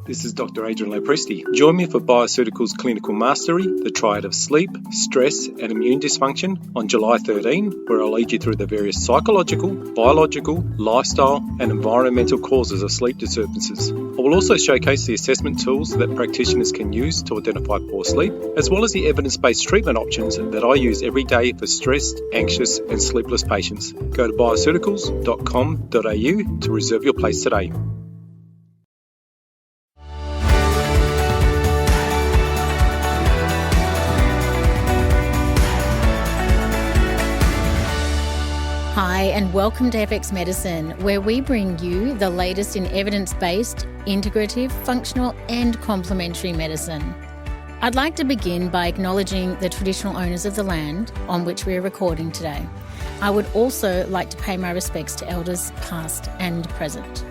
This is Dr. Adrian Lopresti. Join me for Bioceuticals Clinical Mastery, the triad of sleep, stress and immune dysfunction on July 13, where I'll lead you through the various psychological, biological, lifestyle and environmental causes of sleep disturbances. I will also showcase the assessment tools that practitioners can use to identify poor sleep, as well as the evidence-based treatment options that I use every day for stressed, anxious and sleepless patients. Go to bioceuticals.com.au to reserve your place today. Hi and welcome to FX Medicine, where we bring you the latest in evidence-based, integrative, functional and complementary medicine. I'd like to begin by acknowledging the traditional owners of the land on which we are recording today. I would also like to pay my respects to elders past and present.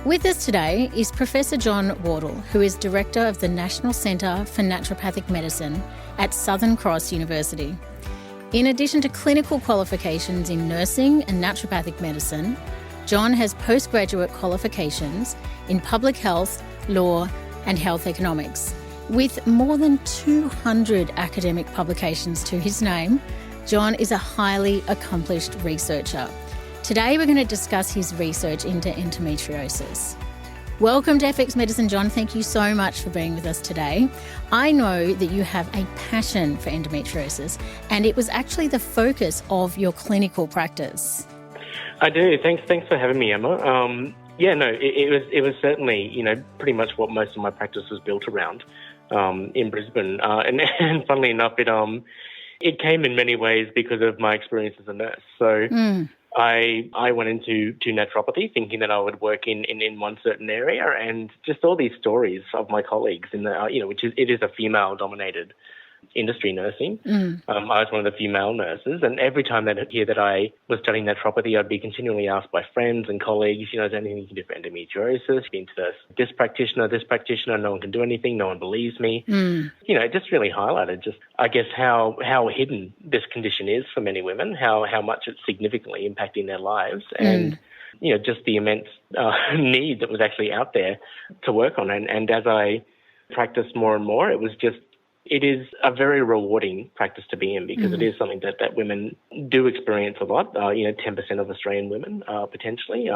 With us today is Professor Jon Wardle, who is Director of the National Centre for Naturopathic Medicine at Southern Cross University. In addition to clinical qualifications in nursing and naturopathic medicine, Jon has postgraduate qualifications in public health, law and health economics. With more than 200 academic publications to his name, Jon is a highly accomplished researcher. Today we're going to discuss his research into endometriosis. Welcome to FX Medicine, Jon. Thank you so much for being with us today. I know that you have a passion for endometriosis, and it was actually the focus of your clinical practice. I do. Thanks for having me, Emma. It was certainly, pretty much what most of my practice was built around in Brisbane. And funnily enough, it came in many ways because of my experience as a nurse. So I went into naturopathy thinking that I would work in one certain area, and just all these stories of my colleagues in the it is a female-dominated industry, nursing. I was one of the female nurses, and every time that I'd hear that I was studying naturopathy, I'd be continually asked by friends and colleagues, is there anything you can do for endometriosis? Been to this practitioner, no one can do anything, no one believes me. It just really highlighted I guess how hidden this condition is for many women, how much it's significantly impacting their lives, and just the immense need that was actually out there to work on. And as I practiced more and more, it is a very rewarding practice to be in, because it is something that women do experience a lot. 10% of Australian women, potentially,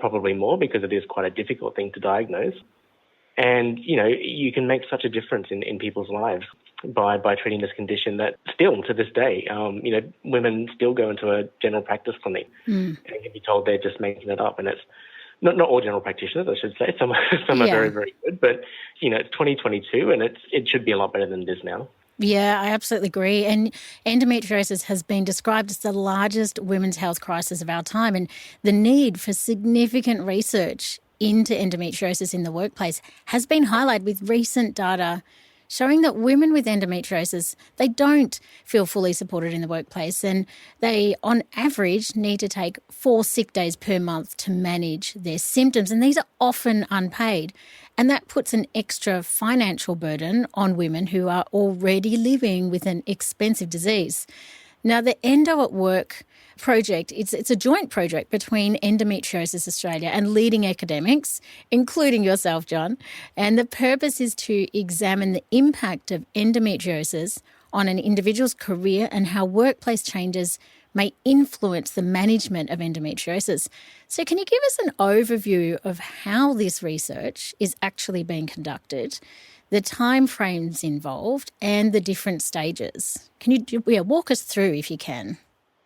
probably more, because it is quite a difficult thing to diagnose. And, you can make such a difference in people's lives by treating this condition that still to this day, women still go into a general practice clinic and can be told they're just making it up. And it's not all general practitioners, I should say. Some are very, very good. But, it's 2022 and it should be a lot better than it is now. Yeah, I absolutely agree. And endometriosis has been described as the largest women's health crisis of our time. And the need for significant research into endometriosis in the workplace has been highlighted with recent data showing that women with endometriosis, they don't feel fully supported in the workplace, and they, on average, need to take 4 sick days per month to manage their symptoms, and these are often unpaid. And that puts an extra financial burden on women who are already living with an expensive disease. Now, the Endo at Work project, it's a joint project between Endometriosis Australia and leading academics, including yourself, Jon. And the purpose is to examine the impact of endometriosis on an individual's career and how workplace changes may influence the management of endometriosis. So can you give us an overview of how this research is actually being conducted, the time frames involved and the different stages? Can you walk us through if you can?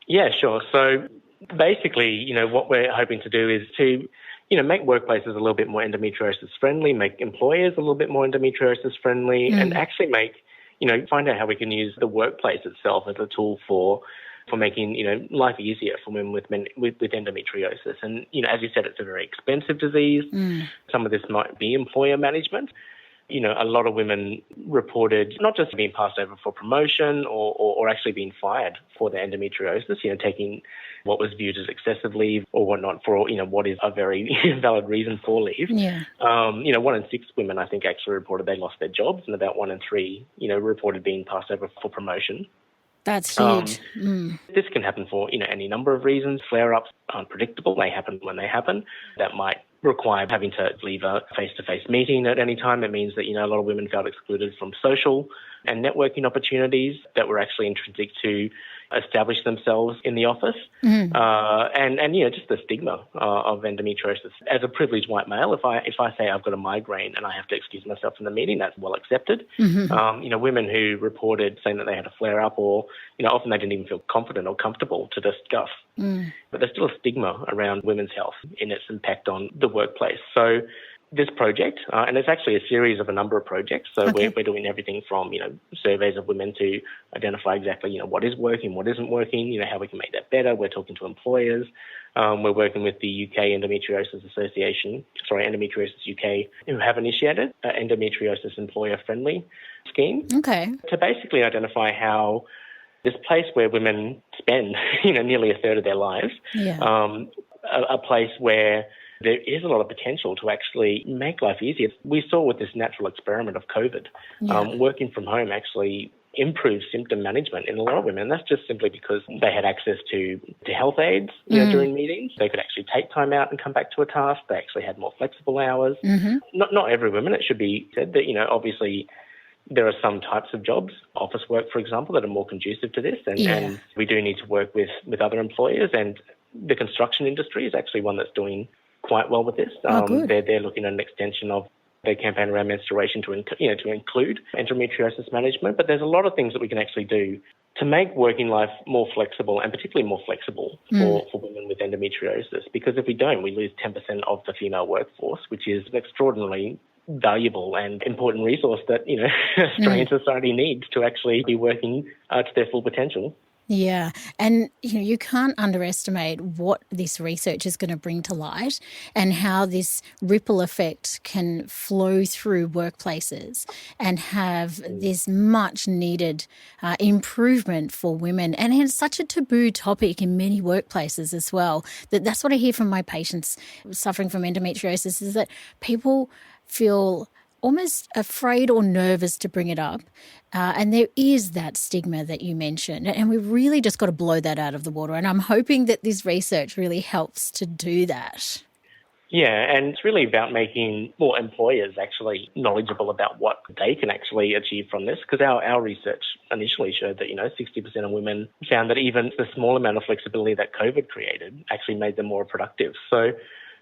Yeah, sure. So basically, what we're hoping to do is to, make workplaces a little bit more endometriosis friendly, make employers a little bit more endometriosis friendly, and actually find out how we can use the workplace itself as a tool for making, life easier for women with endometriosis. And, as you said, it's a very expensive disease. Some of this might be employer management. A lot of women reported not just being passed over for promotion or actually being fired for their endometriosis, taking what was viewed as excessive leave or whatnot for, what is a very valid reason for leave. Yeah. 1 in 6 women, I think, actually reported they lost their jobs, and about 1 in 3, reported being passed over for promotion. That's huge. This can happen for, any number of reasons. Flare-ups are unpredictable. They happen when they happen. That might require having to leave a face-to-face meeting at any time. It means that, a lot of women felt excluded from social and networking opportunities that were actually intrinsic to establish themselves in the office. And just the stigma of endometriosis. As a privileged white male, if I say I've got a migraine and I have to excuse myself from the meeting, that's well accepted. Women who reported saying that they had a flare-up or, often they didn't even feel confident or comfortable to discuss. But there's still a stigma around women's health in its impact on the workplace. So this project, and it's actually a series of a number of projects. So we're doing everything from, surveys of women to identify exactly, what is working, what isn't working, how we can make that better. We're talking to employers. We're working with the UK Endometriosis UK, who have initiated an endometriosis employer-friendly scheme. To basically identify how this place where women spend, nearly a third of their lives, a place where there is a lot of potential to actually make life easier. We saw with this natural experiment of COVID, working from home actually improved symptom management in a lot of women. That's just simply because they had access to health aides during meetings. They could actually take time out and come back to a task. They actually had more flexible hours. Not every woman, it should be said that, obviously there are some types of jobs, office work, for example, that are more conducive to this. And we do need to work with other employers. And the construction industry is actually one that's doing quite well with this. They're looking at an extension of their campaign around menstruation to include endometriosis management. But there's a lot of things that we can actually do to make working life more flexible, and particularly more flexible for women with endometriosis. Because if we don't, we lose 10% of the female workforce, which is an extraordinarily valuable and important resource that, Australian society needs to actually be working to their full potential. Yeah, and you can't underestimate what this research is going to bring to light and how this ripple effect can flow through workplaces and have this much needed improvement for women. And it's such a taboo topic in many workplaces as well. That's what I hear from my patients suffering from endometriosis, is that people feel almost afraid or nervous to bring it up. And there is that stigma that you mentioned. And we really just got to blow that out of the water. And I'm hoping that this research really helps to do that. Yeah, and it's really about making more employers actually knowledgeable about what they can actually achieve from this. Because our research initially showed that, 60% of women found that even the small amount of flexibility that COVID created actually made them more productive. So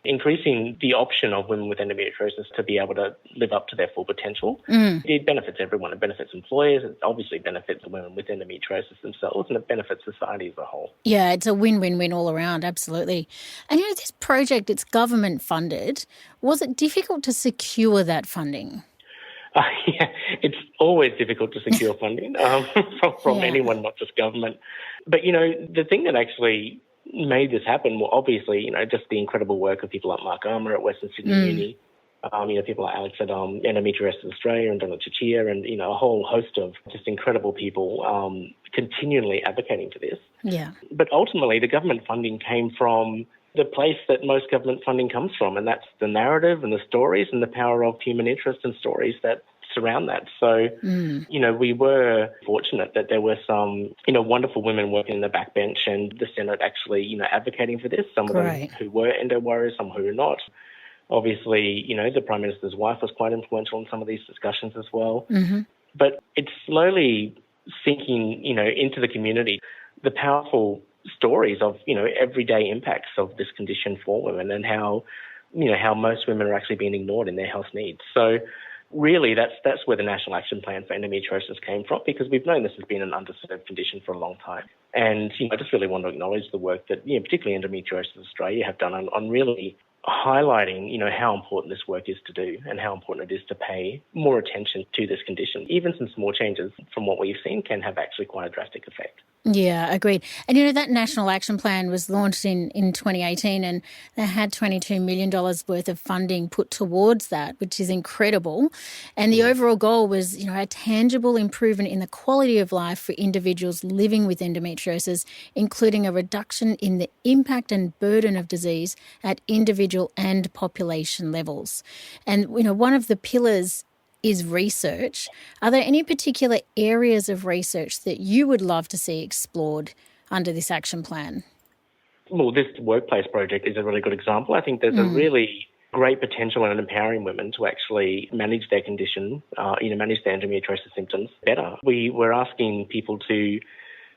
increasing the option of women with endometriosis to be able to live up to their full potential, it benefits everyone. It benefits employers. It obviously benefits the women with endometriosis themselves, and it benefits society as a whole. Yeah, it's a win-win-win all around, absolutely. And this project, it's government funded. Was it difficult to secure that funding? Yeah, it's always difficult to secure funding from anyone, not just government. But, the thing that actually made this happen, well, obviously, just the incredible work of people like Mark Armour at Western Sydney Uni, people like Alex at Endometriosis Australia and Donna Chichia, and, a whole host of just incredible people continually advocating for this. Yeah. But ultimately, the government funding came from the place that most government funding comes from, and that's the narrative and the stories and the power of human interest and stories that surround that. So, we were fortunate that there were some, wonderful women working in the backbench and the Senate actually, advocating for this. Some of them who were endo warriors, some who were not. Obviously, the Prime Minister's wife was quite influential in some of these discussions as well. But it's slowly sinking, into the community, the powerful stories of, everyday impacts of this condition for women and how most women are actually being ignored in their health needs. So, really, that's where the National Action Plan for Endometriosis came from, because we've known this has been an underserved condition for a long time. And I just really want to acknowledge the work that, particularly Endometriosis Australia have done on really highlighting, how important this work is to do and how important it is to pay more attention to this condition. Even some small changes from what we've seen can have actually quite a drastic effect. Yeah, agreed. And, that National Action Plan was launched in 2018 and they had $22 million worth of funding put towards that, which is incredible. And the overall goal was, a tangible improvement in the quality of life for individuals living with endometriosis, including a reduction in the impact and burden of disease at individual and population levels. And, one of the pillars is research. Are there any particular areas of research that you would love to see explored under this action plan? Well, this workplace project is a really good example. I think there's a really great potential in empowering women to actually manage their condition, manage their endometriosis symptoms better. We're asking people to,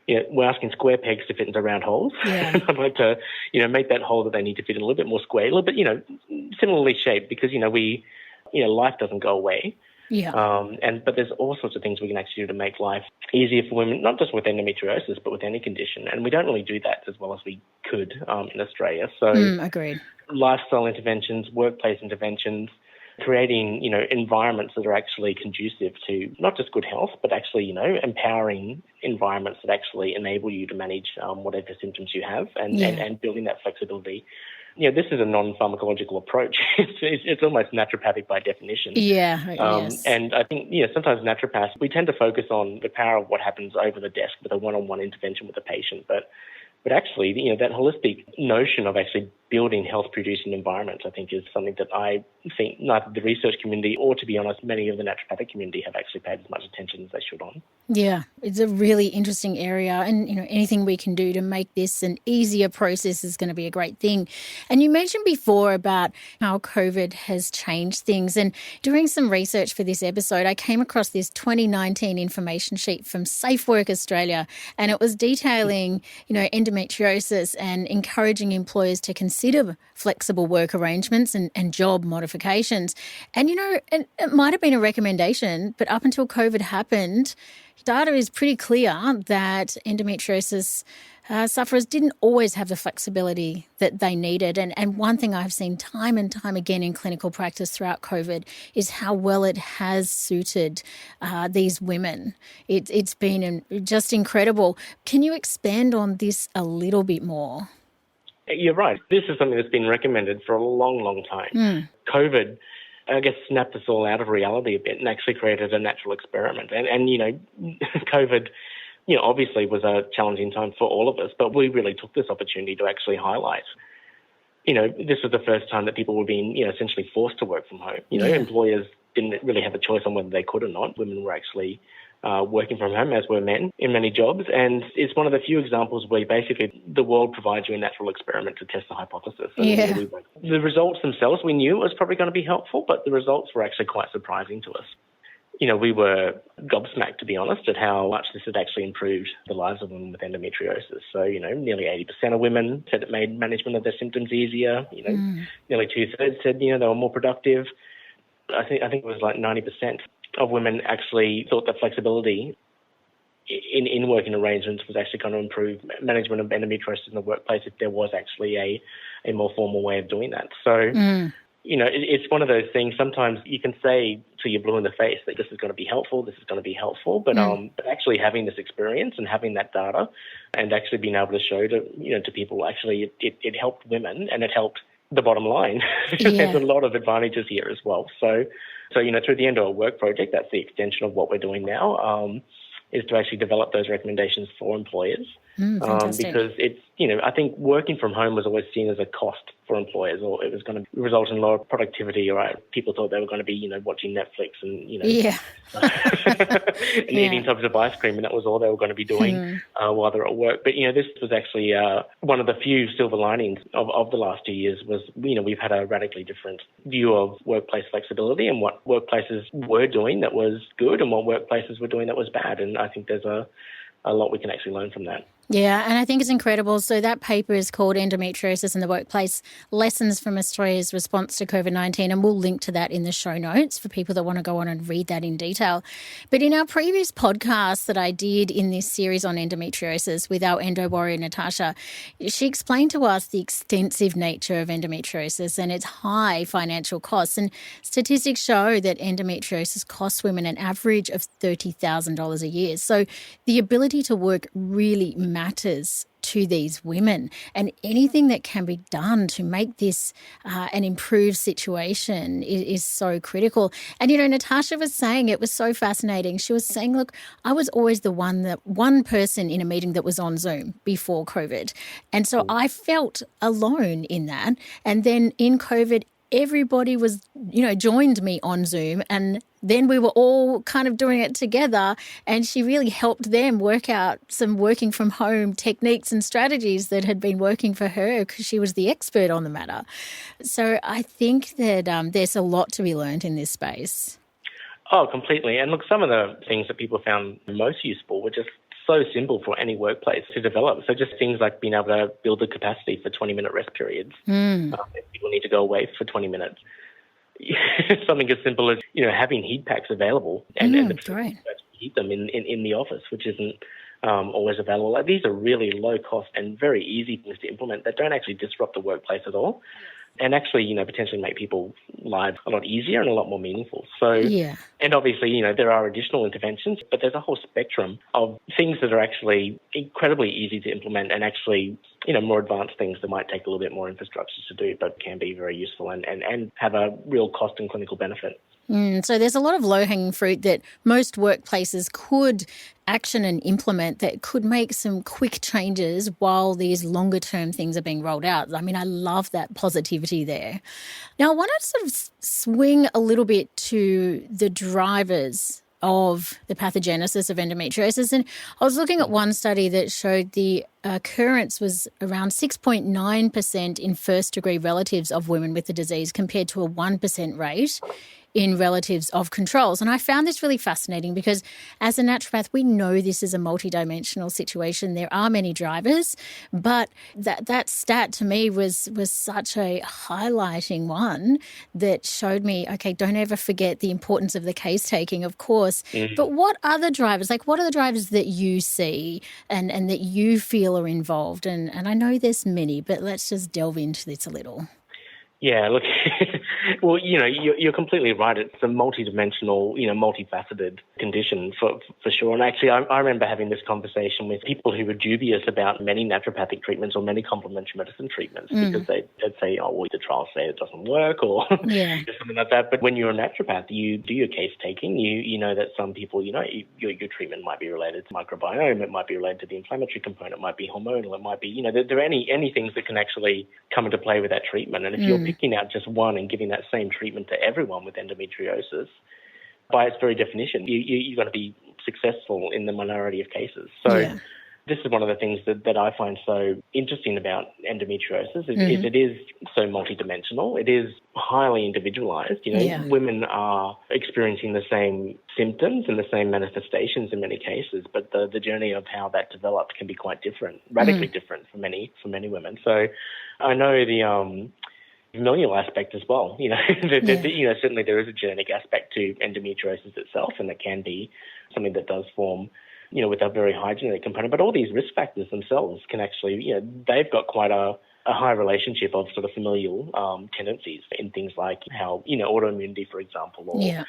we're asking square pegs to fit into round holes. Yeah. I'd like to, make that hole that they need to fit in a little bit more square, a little bit, similarly shaped, because, life doesn't go away. Yeah. But there's all sorts of things we can actually do to make life easier for women, not just with endometriosis, but with any condition. And we don't really do that as well as we could in Australia. So agreed. Lifestyle interventions, workplace interventions, creating, environments that are actually conducive to not just good health, but actually, empowering environments that actually enable you to manage whatever symptoms you have and building that flexibility. This is a non-pharmacological approach. It's almost naturopathic by definition. Yeah, yes. And I think, sometimes naturopaths, we tend to focus on the power of what happens over the desk with a one-on-one intervention with a patient. But actually, that holistic notion of actually building health-producing environments, I think, is something that I think neither the research community or, to be honest, many of the naturopathic community have actually paid as much attention as they should on. Yeah, it's a really interesting area, and anything we can do to make this an easier process is going to be a great thing. And you mentioned before about how COVID has changed things, and doing some research for this episode, I came across this 2019 information sheet from Safe Work Australia, and it was detailing, endometriosis and encouraging employers to consider flexible work arrangements and job modifications. And, it might have been a recommendation, but up until COVID happened, data is pretty clear that endometriosis sufferers didn't always have the flexibility that they needed. And one thing I've seen time and time again in clinical practice throughout COVID is how well it has suited these women. It's been just incredible. Can you expand on this a little bit more? You're right. This is something that's been recommended for a long, long time. COVID, I guess, snapped us all out of reality a bit and actually created a natural experiment. And COVID, obviously was a challenging time for all of us, but we really took this opportunity to actually highlight, this was the first time that people were being, essentially forced to work from home. Employers didn't really have a choice on whether they could or not. Women were actually working from home, as were men, in many jobs. And it's one of the few examples where basically the world provides you a natural experiment to test the hypothesis. And the results themselves, we knew it was probably going to be helpful, but the results were actually quite surprising to us. We were gobsmacked, to be honest, at how much this had actually improved the lives of women with endometriosis. So, nearly 80% of women said it made management of their symptoms easier. Nearly 2/3 said, they were more productive. I think it was like 90% of women actually thought that flexibility in working arrangements was actually going to improve management of endometriosis in the workplace if there was actually a more formal way of doing that. So, it's one of those things. Sometimes you can say till you're blue in the face that this is going to be helpful, but actually having this experience and having that data and actually being able to show to people, actually it helped women and it helped the bottom line. There's a lot of advantages here as well. So through the Endo at Work project, that's the extension of what we're doing now, is to actually develop those recommendations for employers. Because it's, I think working from home was always seen as a cost for employers, or it was going to result in lower productivity, right? People thought they were going to be, watching Netflix and, and eating tubs of ice cream, and that was all they were going to be doing while they're at work. But, this was actually one of the few silver linings of the last 2 years was, we've had a radically different view of workplace flexibility and what workplaces were doing that was good and what workplaces were doing that was bad. And I think there's a lot we can actually learn from that. Yeah, and I think it's incredible. So that paper is called Endometriosis in the Workplace, Lessons from Australia's Response to COVID-19, and we'll link to that in the show notes for people that want to go on and read that in detail. But in our previous podcast that I did in this series on endometriosis with our endo warrior, Natasha, she explained to us the extensive nature of endometriosis and its high financial costs. And statistics show that endometriosis costs women an average of $30,000 a year. So the ability to work really matters to these women, and anything that can be done to make this an improved situation is so critical. And, Natasha was saying, it was so fascinating. She was saying, look, I was always the one person in a meeting that was on Zoom before COVID. And so I felt alone in that. And then in COVID, everybody was, joined me on Zoom, and then we were all kind of doing it together, and she really helped them work out some working from home techniques and strategies that had been working for her because she was the expert on the matter. So I think that there's a lot to be learned in this space. Oh, completely. And look, some of the things that people found most useful were just so simple for any workplace to develop. So just things like being able to build the capacity for 20-minute rest periods. If people need to go away for 20 minutes. Something as simple as, having heat packs available and the great. heat them in the office, which isn't always available. Like, these are really low cost and very easy things to implement that don't actually disrupt the workplace at all. And actually, potentially make people's lives a lot easier and a lot more meaningful. So, and obviously, there are additional interventions, but there's a whole spectrum of things that are actually incredibly easy to implement and actually, more advanced things that might take a little bit more infrastructure to do, but can be very useful and have a real cost and clinical benefit. So there's a lot of low-hanging fruit that most workplaces could action and implement that could make some quick changes while these longer-term things are being rolled out. I mean, I love that positivity there. Now, I want to sort of swing a little bit to the drivers of the pathogenesis of endometriosis. And I was looking at one study that showed the occurrence was around 6.9% in first-degree relatives of women with the disease compared to a 1% rate in relatives of controls. And I found this really fascinating because as a naturopath, we know this is a multidimensional situation. There are many drivers, but that stat to me was such a highlighting one that showed me, okay, don't ever forget the importance of the case taking, of course. But what other drivers, what are the drivers that you see and that you feel are involved? And I know there's many, but let's just delve into this a little. Yeah, look, well, you're completely right. It's a multidimensional, multifaceted condition for sure. And actually, I remember having this conversation with people who were dubious about many naturopathic treatments or many complementary medicine treatments because they'd say, oh, well, the trials say it doesn't work or something like that. But when you're a naturopath, you do your case taking. You know that some people, your treatment might be related to microbiome. It might be related to the inflammatory component. It might be hormonal. It might be, there are any things that can actually come into play with that treatment. And if you're picking out just one and giving that same treatment to everyone with endometriosis, by its very definition, you're going to be successful in the minority of cases. So this is one of the things that I find so interesting about endometriosis is it is so multidimensional. It is highly individualized. Women are experiencing the same symptoms and the same manifestations in many cases, but the journey of how that developed can be quite different, radically different for many women. So I know the familial aspect as well. Certainly there is a genetic aspect to endometriosis itself, and it can be something that does form, with a very high genetic component. But all these risk factors themselves can actually, they've got quite a high relationship of sort of familial tendencies in things like how, autoimmunity, for example, or,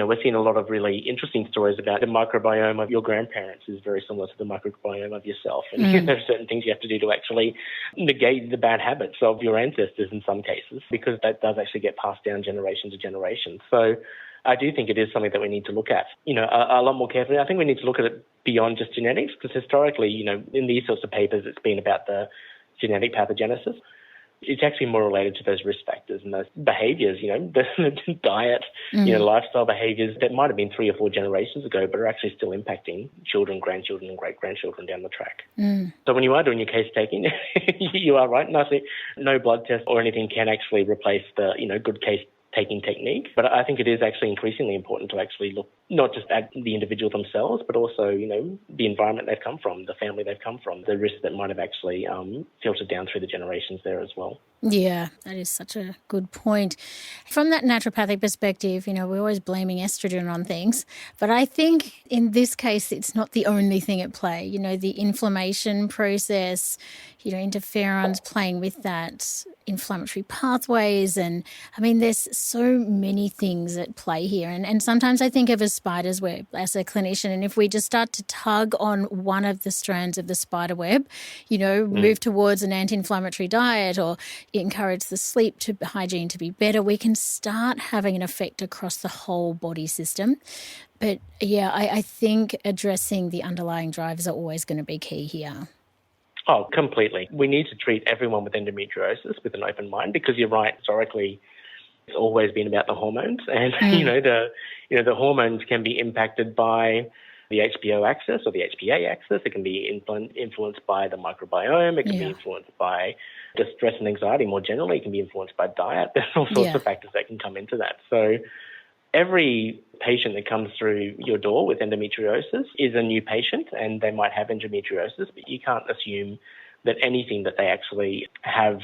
we're seeing a lot of really interesting stories about the microbiome of your grandparents is very similar to the microbiome of yourself. And there are certain things you have to do to actually negate the bad habits of your ancestors in some cases, because that does actually get passed down generation to generation. So I do think it is something that we need to look at, a lot more carefully. I think we need to look at it beyond just genetics, because historically, in these sorts of papers, it's been about the genetic pathogenesis. It's actually more related to those risk factors and those behaviors, the diet, lifestyle behaviors that might have been 3 or 4 generations ago, but are actually still impacting children, grandchildren, and great-grandchildren down the track. So when you are doing your case taking, you are right. No blood test or anything can actually replace the, good case taking technique. But I think it is actually increasingly important to actually look not just at the individual themselves, but also, the environment they've come from, the family they've come from, the risks that might have actually filtered down through the generations there as well. Yeah, that is such a good point. From that naturopathic perspective, we're always blaming estrogen on things, but I think in this case, it's not the only thing at play. The inflammation process, interferons playing with that, inflammatory pathways, and there's so many things at play here. And sometimes I think of a spider's web as a clinician, and if we just start to tug on one of the strands of the spider web, move towards an anti-inflammatory diet or encourage the sleep hygiene to be better, we can start having an effect across the whole body system. But yeah, I think addressing the underlying drivers are always going to be key here. Oh, completely. We need to treat everyone with endometriosis with an open mind, because you're right, historically, it's always been about the hormones, and the hormones can be impacted by the HPO axis or the HPA axis. It can be influenced by the microbiome. It can be influenced by just stress and anxiety more generally. It can be influenced by diet. There's all sorts of factors that can come into that. So every patient that comes through your door with endometriosis is a new patient, and they might have endometriosis, but you can't assume that anything that they actually have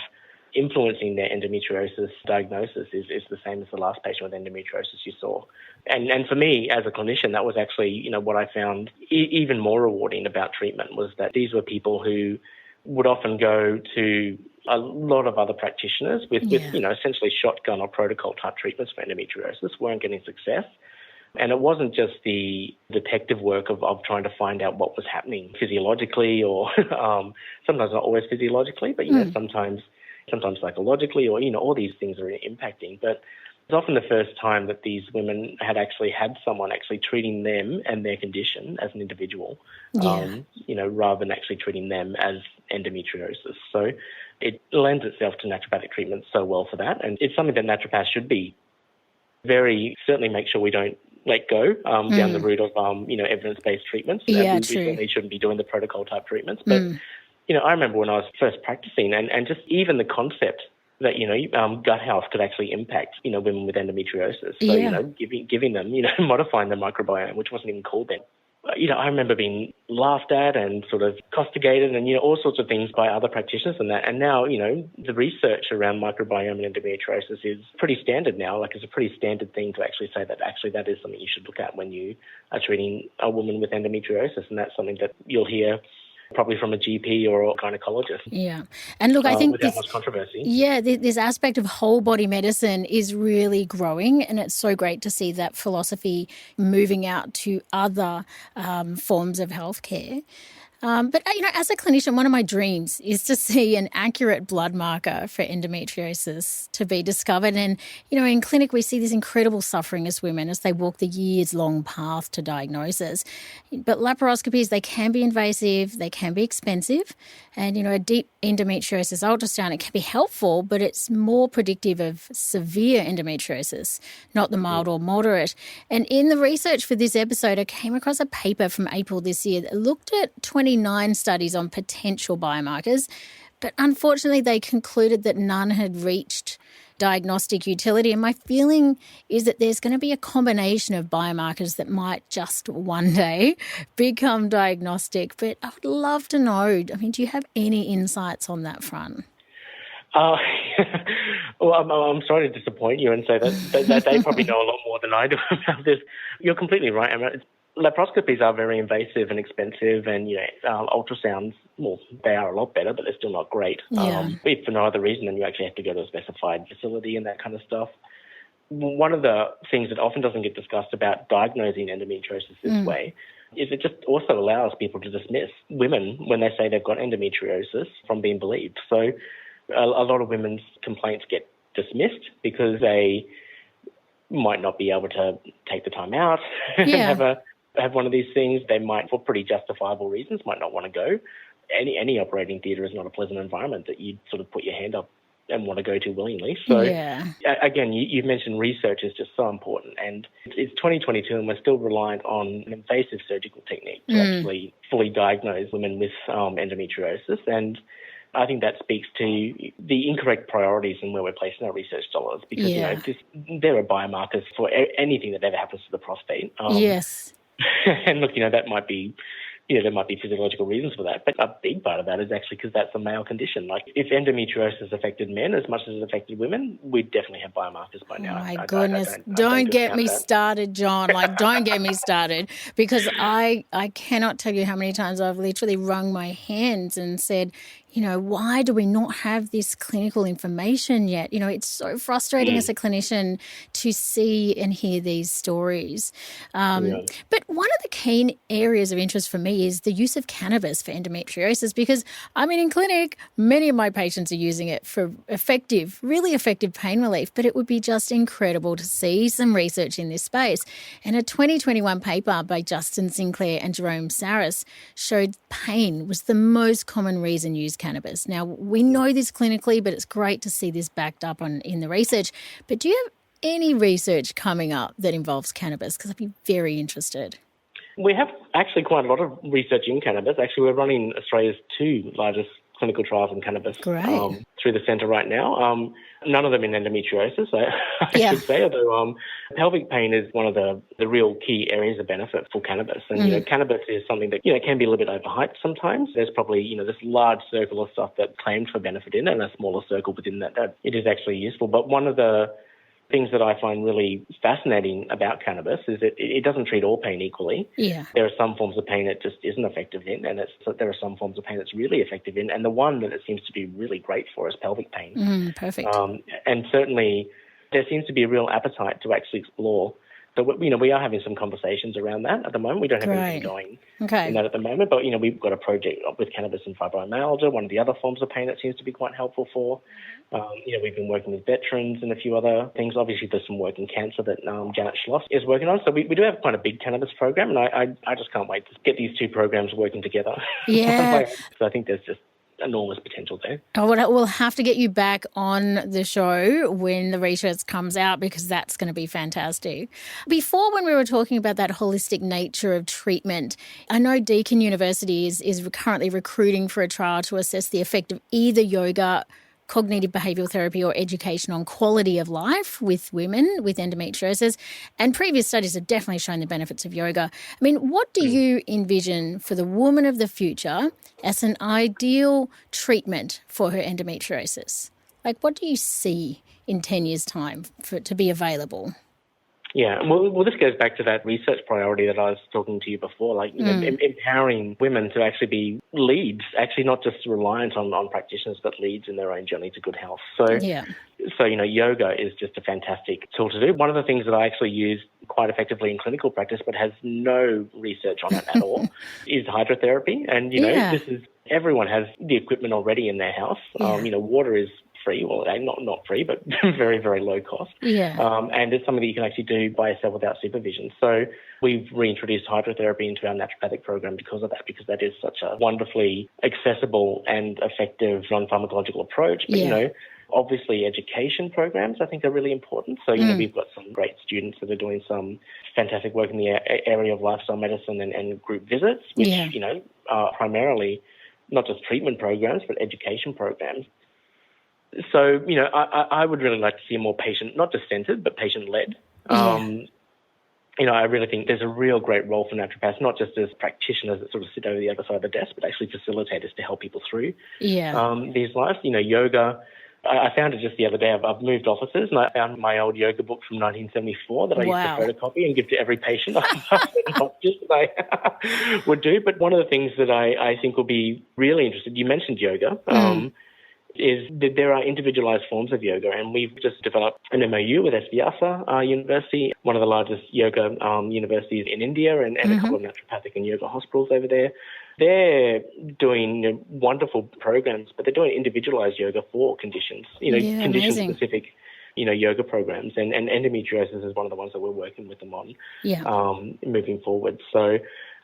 influencing their endometriosis diagnosis is the same as the last patient with endometriosis you saw. And for me, as a clinician, that was actually, what I found even more rewarding about treatment was that these were people who would often go to a lot of other practitioners with essentially shotgun or protocol type treatments for endometriosis, weren't getting success. And it wasn't just the detective work of trying to find out what was happening physiologically or sometimes not always physiologically, but, sometimes psychologically or, all these things are impacting. But it's often the first time that these women had actually had someone actually treating them and their condition as an individual, rather than actually treating them as endometriosis. So it lends itself to naturopathic treatment so well for that. And it's something that naturopaths should be certainly make sure we don't let go down the route of, evidence-based treatments. Yeah, we true. certainly shouldn't be doing the protocol type treatments. But, I remember when I was first practicing and just even the concept that, gut health could actually impact, women with endometriosis. So, giving them, modifying the microbiome, which wasn't even called then. I remember being laughed at and sort of castigated and, all sorts of things by other practitioners and that. And now, the research around microbiome and endometriosis is pretty standard now. Like, it's a pretty standard thing to actually say that actually that is something you should look at when you are treating a woman with endometriosis. And that's something that you'll hear probably from a GP or a gynecologist. Yeah. And look, I think without much controversy. Yeah, this aspect of whole body medicine is really growing, and it's so great to see that philosophy moving out to other forms of healthcare. But, as a clinician, one of my dreams is to see an accurate blood marker for endometriosis to be discovered. And, in clinic, we see this incredible suffering as women as they walk the years-long path to diagnosis. But laparoscopies, they can be invasive, they can be expensive. And, a deep endometriosis ultrasound, it can be helpful, but it's more predictive of severe endometriosis, not the mild or moderate. And in the research for this episode, I came across a paper from April this year that looked at 29 studies on potential biomarkers, but unfortunately they concluded that none had reached diagnostic utility. And my feeling is that there's going to be a combination of biomarkers that might just one day become diagnostic. But I would love to know, do you have any insights on that front? Well, I'm sorry to disappoint you and say that they probably know a lot more than I do about this. You're completely right, Emma. Laparoscopies are very invasive and expensive, and ultrasounds, well, they are a lot better, but they're still not great. If for no other reason than you actually have to go to a specified facility and that kind of stuff. One of the things that often doesn't get discussed about diagnosing endometriosis this way is it just also allows people to dismiss women when they say they've got endometriosis from being believed. So a lot of women's complaints get dismissed because they might not be able to take the time out and have one of these things. They might, for pretty justifiable reasons, might not want to go. Any operating theatre is not a pleasant environment that you sort of put your hand up and want to go to willingly. So, again, you mentioned research is just so important. And it's 2022 and we're still reliant on an invasive surgical technique to actually fully diagnose women with endometriosis. And I think that speaks to the incorrect priorities and where we're placing our research dollars because, there are biomarkers for anything that ever happens to the prostate. Yes. And look, that might be, there might be physiological reasons for that. But a big part of that is actually because that's a male condition. Like if endometriosis affected men as much as it affected women, we'd definitely have biomarkers by now. Oh my goodness. Don't get me started, Jon. Don't get me started because I cannot tell you how many times I've literally wrung my hands and said, why do we not have this clinical information yet? It's so frustrating as a clinician to see and hear these stories. But one of the key areas of interest for me is the use of cannabis for endometriosis because, in clinic, many of my patients are using it for really effective pain relief, but it would be just incredible to see some research in this space. And a 2021 paper by Justin Sinclair and Jerome Saris showed pain was the most common reason used cannabis. Now, we know this clinically, but it's great to see this backed up in the research. But do you have any research coming up that involves cannabis? Because I'd be very interested. We have actually quite a lot of research in cannabis. Actually, we're running Australia's 2 largest clinical trials in cannabis through the centre right now. None of them in endometriosis, I should say, although pelvic pain is one of the real key areas of benefit for cannabis. And, cannabis is something that, can be a little bit overhyped sometimes. There's probably, this large circle of stuff that claims for benefit in it and a smaller circle within that it is actually useful. But one of the things that I find really fascinating about cannabis is that it doesn't treat all pain equally. Yeah. There are some forms of pain it just isn't effective in, and there are some forms of pain it's really effective in, and the one that it seems to be really great for is pelvic pain. Perfect. And certainly there seems to be a real appetite to actually explore. So, we are having some conversations around that at the moment. We don't have anything going in that at the moment, but, we've got a project with cannabis and fibromyalgia, one of the other forms of pain that seems to be quite helpful for. We've been working with veterans and a few other things. Obviously, there's some work in cancer that Janet Schloss is working on. So we do have quite a big cannabis program, and I just can't wait to get these 2 programs working together. Yeah. So I think there's just enormous potential there. Oh, well, we'll have to get you back on the show when the research comes out, because that's going to be fantastic. Before, when we were talking about that holistic nature of treatment, I know Deakin University is currently recruiting for a trial to assess the effect of either yoga, cognitive behavioural therapy or education on quality of life with women with endometriosis. And previous studies have definitely shown the benefits of yoga. I mean, what do you envision for the woman of the future as an ideal treatment for her endometriosis? Like, what do you see in 10 years' time for it to be available? Yeah, well, this goes back to that research priority that I was talking to you before, like empowering women to actually be leads, actually not just reliant on practitioners, but leads in their own journey to good health. So yoga is just a fantastic tool to do. One of the things that I actually use quite effectively in clinical practice, but has no research on it at all, is hydrotherapy. And, this is, everyone has the equipment already in their house. Water is free, well, not free, but very, very low cost. Yeah. And it's something that you can actually do by yourself without supervision. So we've reintroduced hydrotherapy into our naturopathic program because of that, because that is such a wonderfully accessible and effective non-pharmacological approach. But, obviously education programs I think are really important. So, we've got some great students that are doing some fantastic work in the area of lifestyle medicine and group visits, which, are primarily not just treatment programs, but education programs. So, I would really like to see more patient, not just centred, but patient-led. I really think there's a real great role for naturopaths, not just as practitioners that sort of sit over the other side of the desk, but actually facilitators to help people through these lives. Yoga, I found it just the other day. I've moved offices, and I found my old yoga book from 1974 that I used to photocopy and give to every patient that I would do. But one of the things that I think will be really interesting, you mentioned yoga, is that there are individualized forms of yoga, and we've just developed an MOU with SVIASA University, one of the largest yoga universities in India, and a couple of naturopathic and yoga hospitals over there. They're doing wonderful programs, but they're doing individualized yoga for conditions, condition-specific, yoga programs. And endometriosis is one of the ones that we're working with them on moving forward. So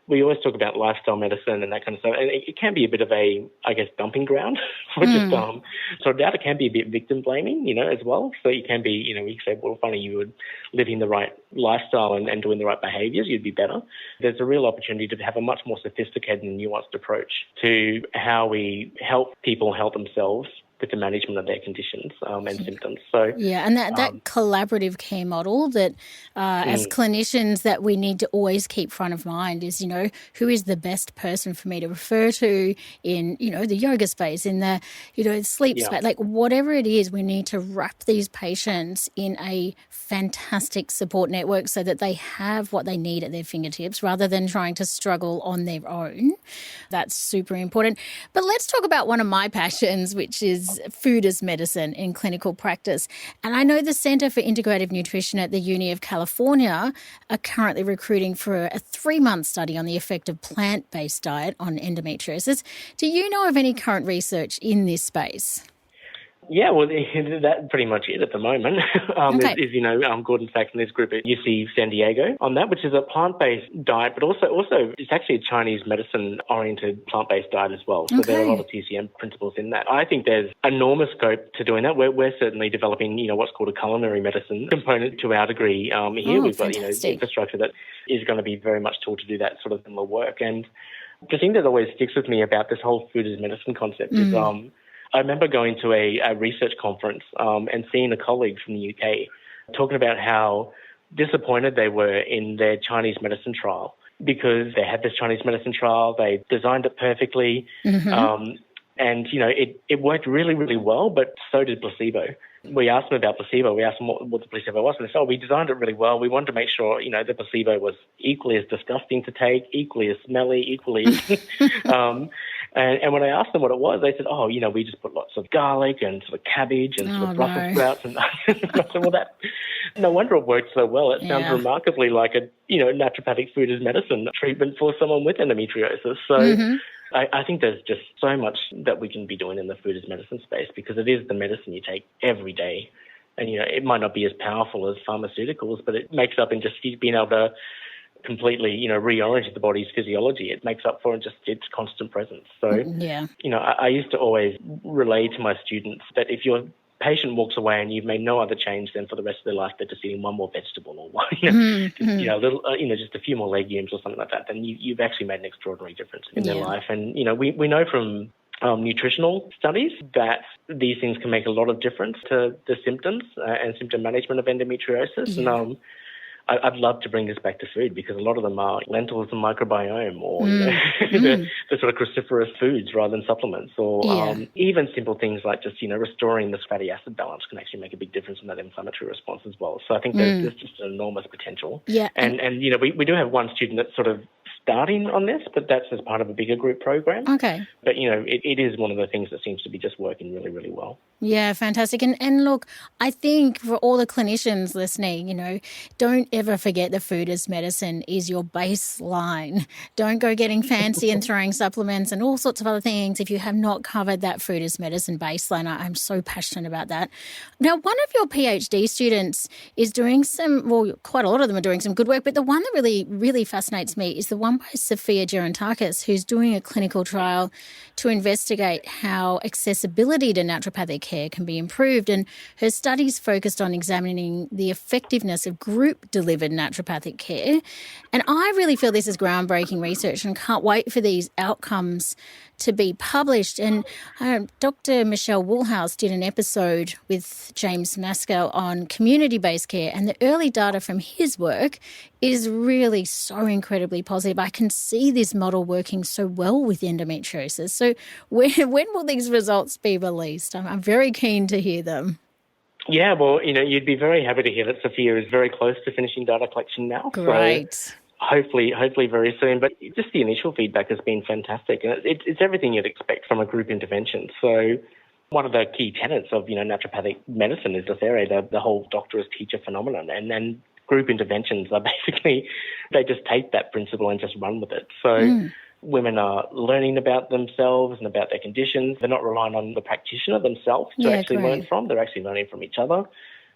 we always talk about lifestyle medicine and that kind of stuff, and it can be a bit of a, dumping ground for just sort of doubt. It can be a bit victim blaming, as well. So it can be, we say, well, if only you were living the right lifestyle and doing the right behaviours, you'd be better. There's a real opportunity to have a much more sophisticated and nuanced approach to how we help people help themselves with the management of their conditions and symptoms. So and that collaborative care model that as clinicians that we need to always keep front of mind is, who is the best person for me to refer to in, the yoga space, in the, sleep space, like whatever it is, we need to wrap these patients in a fantastic support network so that they have what they need at their fingertips rather than trying to struggle on their own. That's super important. But let's talk about one of my passions, which is food as medicine in clinical practice. And I know the Centre for Integrative Nutrition at the Uni of California are currently recruiting for a 3-month study on the effect of plant-based diet on endometriosis. Do you know of any current research in this space? Yeah, well, that's pretty much it at the moment. Okay. Gordon Sachs and his group at UC San Diego on that, which is a plant-based diet, but also it's actually a Chinese medicine-oriented plant-based diet as well. So there are a lot of TCM principles in that. I think there's enormous scope to doing that. We're certainly developing, what's called a culinary medicine component to our degree here. We've got, infrastructure that is going to be very much tooled to do that sort of similar work. And the thing that always sticks with me about this whole food as medicine concept is I remember going to a research conference and seeing a colleague from the UK talking about how disappointed they were in their Chinese medicine trial because they had this Chinese medicine trial, they designed it perfectly, and, it worked really, really well, but so did placebo. We asked them about placebo. We asked them what the placebo was, and they said, we designed it really well. We wanted to make sure, the placebo was equally as disgusting to take, equally as smelly, equally as... And when I asked them what it was, they said, we just put lots of garlic and sort of cabbage and sort of Brussels sprouts. And I said, well, no wonder it worked so well. It sounds remarkably like a, naturopathic food as medicine treatment for someone with endometriosis. So I think there's just so much that we can be doing in the food as medicine space because it is the medicine you take every day. And, it might not be as powerful as pharmaceuticals, but it makes up in just being able to completely, reorient the body's physiology. It makes up for just its constant presence. So, I used to always relay to my students that if your patient walks away and you've made no other change, then for the rest of their life they're just eating one more vegetable or just a few more legumes or something like that, then you've actually made an extraordinary difference in their life. And we know from nutritional studies that these things can make a lot of difference to the symptoms and symptom management of endometriosis. And I'd love to bring this back to food because a lot of them are lentils and microbiome or the sort of cruciferous foods rather than supplements or even simple things like just, restoring this fatty acid balance can actually make a big difference in that inflammatory response as well. So I think there's just an enormous potential. Yeah. And we do have one student that's sort of starting on this, but that's as part of a bigger group program. Okay. But, it is one of the things that seems to be just working really, really well. Yeah, fantastic. And look, I think for all the clinicians listening, don't ever forget the food as medicine is your baseline. Don't go getting fancy and throwing supplements and all sorts of other things if you have not covered that food as medicine baseline. I'm so passionate about that. Now, one of your PhD students is doing quite a lot of them are doing some good work, but the one that really, really fascinates me is the one by Sophia Gerontakis, who's doing a clinical trial to investigate how accessibility to naturopathic care can be improved. And her studies focused on examining the effectiveness of group-delivered naturopathic care. And I really feel this is groundbreaking research and can't wait for these outcomes to be published. And Dr. Michelle Woolhouse did an episode with James Maskell on community-based care, and the early data from his work is really so incredibly positive. I can see this model working so well with endometriosis. So when will these results be released? I'm very keen to hear them. Yeah, well, you'd be very happy to hear that Sophia is very close to finishing data collection now. Great. So hopefully very soon. But just the initial feedback has been fantastic. And it's everything you'd expect from a group intervention. So one of the key tenets of, naturopathic medicine is this area, the whole doctor as teacher phenomenon. And then group interventions are basically, they just take that principle and just run with it. So women are learning about themselves and about their conditions. They're not relying on the practitioner themselves to actually learn from. They're actually learning from each other.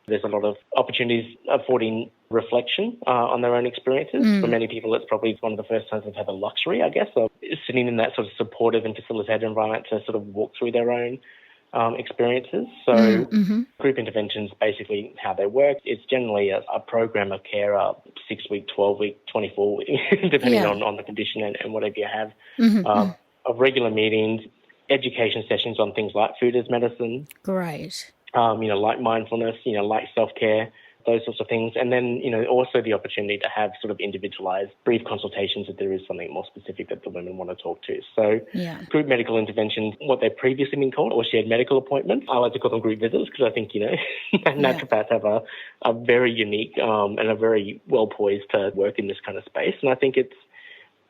There's a lot of opportunities affording reflection on their own experiences. For many people, it's probably one of the first times they've had the luxury, I guess, of sitting in that sort of supportive and facilitated environment to sort of walk through their own experiences. So group interventions, basically how they work, it's generally a program of care, 6-week, 12-week, 24-week, depending on the condition and whatever you have, of regular meetings, education sessions on things like food as medicine. Great. Like mindfulness, like self-care, those sorts of things. And then, also the opportunity to have sort of individualized brief consultations if there is something more specific that the women want to talk to. So group medical interventions, what they've previously been called, or shared medical appointments. I like to call them group visits because I think, naturopaths have a very unique and a very well poised to work in this kind of space. And I think it's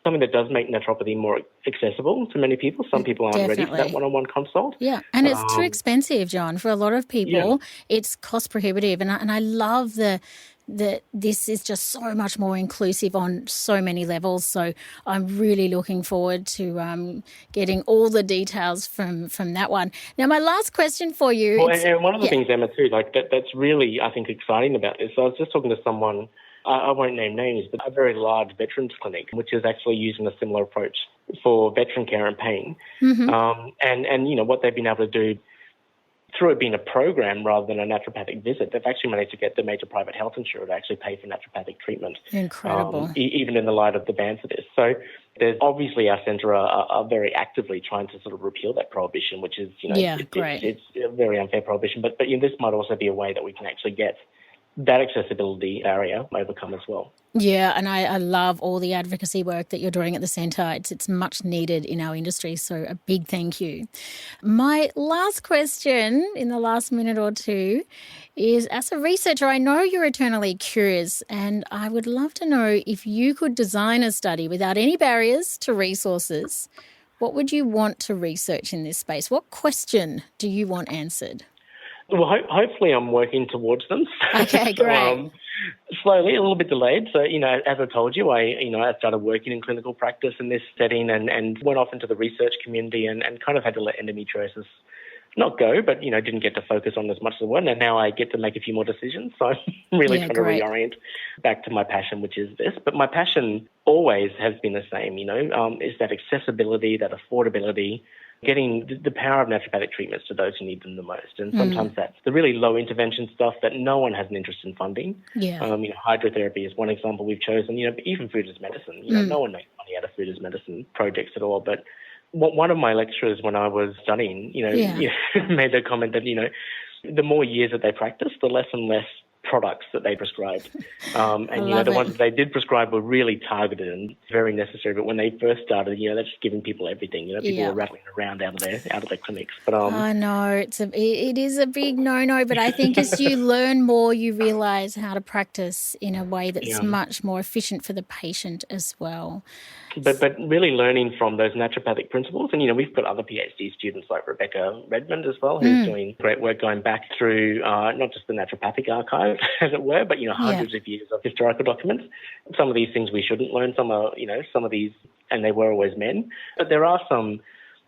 something that does make naturopathy more accessible to many people. Some people aren't ready for that one-on-one consult. Yeah, and it's too expensive, Jon. For a lot of people, it's cost prohibitive. And I love the that this is just so much more inclusive on so many levels. So I'm really looking forward to getting all the details from that one. Now, my last question for you. Well, and one of the things, Emma, too, like that's really, I think, exciting about this. So I was just talking to someone, I won't name names, but a very large veterans clinic, which is actually using a similar approach for veteran care and pain. And you know, what they've been able to do through it being a program rather than a naturopathic visit, they've actually managed to get the major private health insurer to actually pay for naturopathic treatment. Incredible. Even in the light of the ban for this. So there's obviously our centre are very actively trying to sort of repeal that prohibition, which is, you know, it's a very unfair prohibition. But you know, this might also be a way that we can actually get that accessibility barrier overcome as well. Yeah, and I love all the advocacy work that you're doing at the centre. It's much needed in our industry, so a big thank you. My last question in the last minute or two is, as a researcher, I know you're eternally curious, and I would love to know if you could design a study without any barriers to resources, what would you want to research in this space? What question do you want answered? Well, hopefully I'm working towards them. Okay, great. Slowly, a little bit delayed. So, you know, as I told you, I started working in clinical practice in this setting and went off into the research community and kind of had to let endometriosis not go, but, you know, didn't get to focus on as much as I wanted. And now I get to make a few more decisions. So I'm really trying to reorient back to my passion, which is this. But my passion always has been the same, you know, is that accessibility, that affordability, getting the power of naturopathic treatments to those who need them the most. And sometimes that's the really low intervention stuff that no one has an interest in funding. Yeah. You know, hydrotherapy is one example we've chosen, you know, but even food as medicine. You know, no one makes money out of food as medicine projects at all. But one of my lecturers when I was studying, you know, made the comment that, you know, the more years that they practice, the less and less products that they prescribed. And, you know, the ones that they did prescribe were really targeted and very necessary. But when they first started, you know, they're just giving people everything. You know, people were rattling around out of their clinics. But I know it is a big no-no, but I think as you learn more, you realise how to practice in a way that's much more efficient for the patient as well. But really learning from those naturopathic principles. And, you know, we've got other PhD students like Rebecca Redmond as well, who's doing great work going back through not just the naturopathic archive, as it were, but, you know, hundreds of years of historical documents. Some of these things we shouldn't learn. Some are, you know, some of these, and they were always men. But there are some,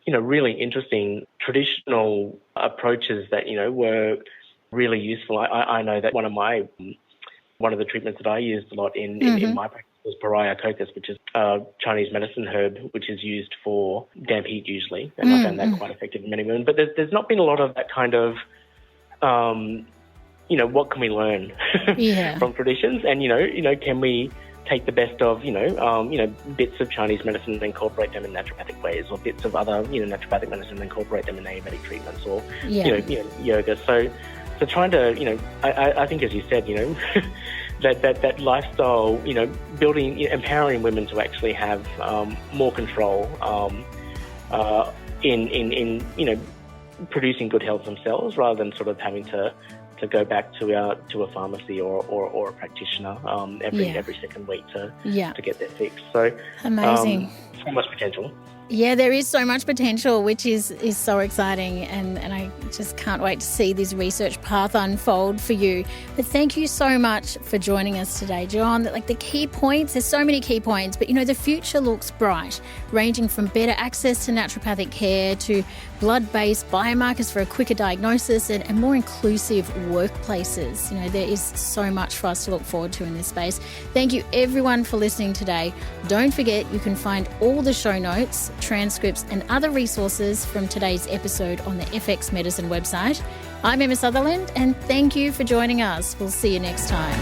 you know, really interesting traditional approaches that, you know, were really useful. I know that one of the treatments that I used a lot in my practice was pariah cocos, which is a Chinese medicine herb, which is used for damp heat usually, and I found that quite effective in many women. But there's not been a lot of that kind of, you know, what can we learn from traditions, and you know, can we take the best of, you know, bits of Chinese medicine and incorporate them in naturopathic ways, or bits of other, you know, naturopathic medicine and incorporate them in Ayurvedic treatments, or you know, yoga. So trying to, you know, I think as you said, you know. That lifestyle, you know, building, empowering women to actually have more control in you know, producing good health themselves, rather than sort of having to go back to a pharmacy or a practitioner every second week to get their fix. So amazing. So much potential. Yeah, there is so much potential, which is so exciting, and I just can't wait to see this research path unfold for you. But thank you so much for joining us today, Jon. Like the key points, there's so many key points, but you know, the future looks bright, ranging from better access to naturopathic care to blood-based biomarkers for a quicker diagnosis and more inclusive workplaces. You know, there is so much for us to look forward to in this space. Thank you everyone for listening today. Don't forget, you can find all the show notes, transcripts and other resources from today's episode on the FX Medicine website. I'm Emma Sutherland, and thank you for joining us. We'll see you next time.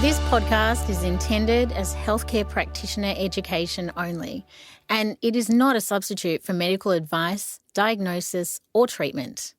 This podcast is intended as healthcare practitioner education only, and it is not a substitute for medical advice, diagnosis, or treatment.